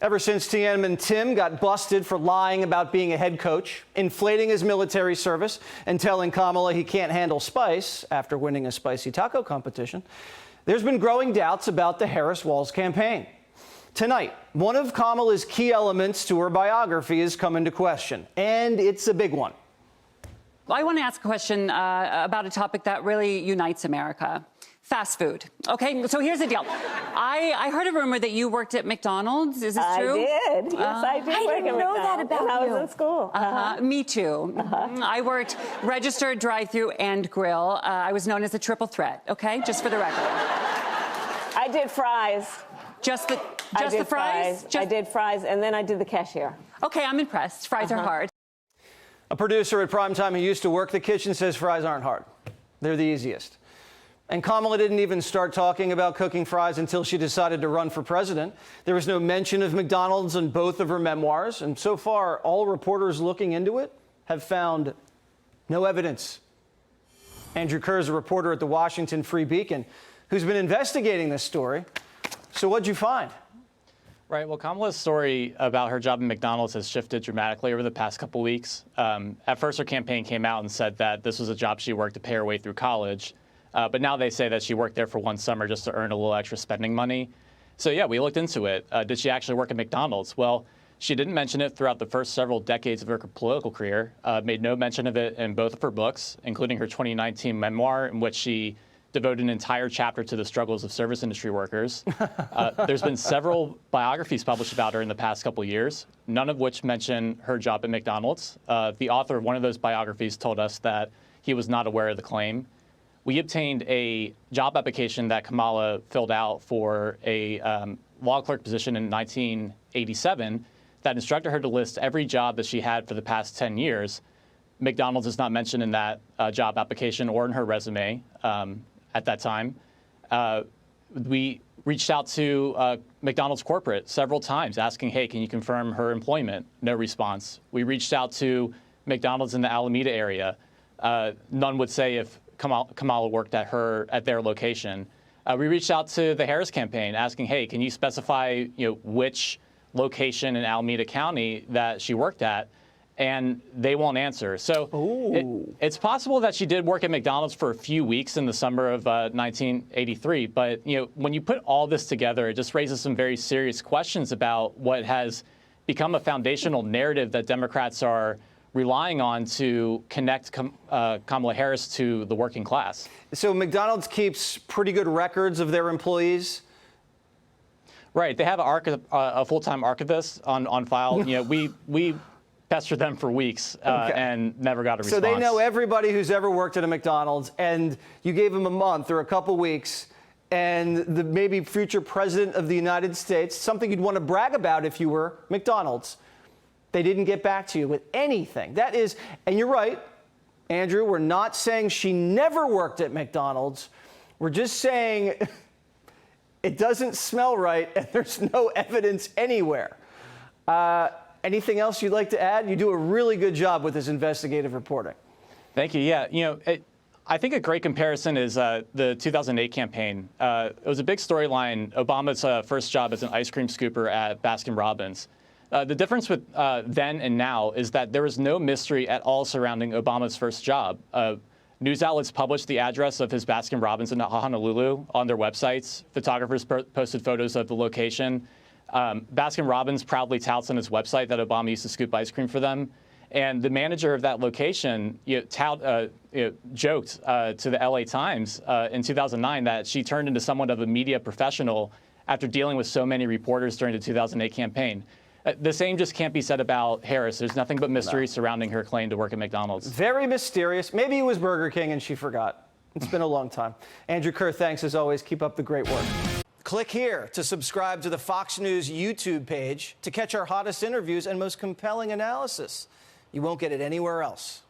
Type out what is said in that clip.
Ever since Tiananmen Tim got busted for lying about being a head coach, inflating his military service, and telling Kamala he can't handle spice after winning a spicy taco competition, there's been growing doubts about the Harris-Walz campaign. Tonight, one of Kamala's key elements to her biography has come into question, and it's a big one. Well, I want to ask a question about a topic that really unites America. Fast food. Okay, so here's the deal. I heard a rumor that you worked at McDonald's. Is this true? I did. Yes, I did. I didn't know that about you. When I was in school. Me too. I worked registered, drive-through, and grill. I was known as the triple threat. Okay, just for the record. I did fries. Just the fries? I did fries, and then I did the cashier. Okay, I'm impressed. Fries are hard. A producer at Primetime who used to work the kitchen says fries aren't hard. They're the easiest. And Kamala didn't even start talking about cooking fries until she decided to run for president. There was no mention of McDonald's in both of her memoirs, and so far, all reporters looking into it have found no evidence. Andrew Kerr is a reporter at the Washington Free Beacon who's been investigating this story. So what'd you find? Right. Well, Kamala's story about her job at McDonald's has shifted dramatically over the past couple weeks. At first, her campaign came out and said that this was a job she worked to pay her way through college. But now they say that she worked there for one summer just to earn a little extra spending money. So, yeah, we looked into it. Did she actually work at McDonald's? Well, she didn't mention it throughout the first several decades of her political career, made no mention of it in both of her books, including her 2019 memoir, in which she devoted an entire chapter to the struggles of service industry workers. There's been several biographies published about her in the past couple years, none of which mention her job at McDonald's. The author of one of those biographies told us that he was not aware of the claim. We obtained a job application that Kamala filled out for a law clerk position in 1987 that instructed her to list every job that she had for the past 10 years. McDonald's is not mentioned in that job application or in her resume at that time. We reached out to McDonald's corporate several times asking, hey, can you confirm her employment? No response. We reached out to McDonald's in the Alameda area. None would say if Kamala worked at their location. We reached out to the Harris campaign asking, hey, can you specify which location in Alameda County that she worked at? And they won't answer. So it's possible that she did work at McDonald's for a few weeks in the summer of 1983. But when you put all this together, it just raises some very serious questions about what has become a foundational narrative that Democrats are relying on to connect Kamala Harris to the working class. So McDonald's keeps pretty good records of their employees? Right. They have a full-time archivist on file. We pestered them for weeks and never got a response. So they know everybody who's ever worked at a McDonald's, and you gave them a month or a couple weeks, and the maybe future president of the United States, something you'd want to brag about if you were McDonald's. They didn't get back to you with anything. That is, and you're right, Andrew, we're not saying she never worked at McDonald's. We're just saying it doesn't smell right and there's no evidence anywhere. Anything else you'd like to add? You do a really good job with this investigative reporting. Thank you. Yeah, I think a great comparison is the 2008 campaign. It was a big storyline, Obama's first job as an ice cream scooper at Baskin-Robbins. The difference with then and now is that there was no mystery at all surrounding Obama's first job. News outlets published the address of his Baskin-Robbins in Honolulu on their websites. Photographers posted photos of the location. Baskin-Robbins proudly touts on his website that Obama used to scoop ice cream for them. And the manager of that location joked to the LA Times in 2009 that she turned into somewhat of a media professional after dealing with so many reporters during the 2008 campaign. The same just can't be said about Harris. There's nothing but mystery surrounding her claim to work at McDonald's. Very mysterious. Maybe it was Burger King and she forgot. It's been a long time. Andrew Kerr, thanks as always. Keep up the great work. Click here to subscribe to the Fox News YouTube page to catch our hottest interviews and most compelling analysis. You won't get it anywhere else.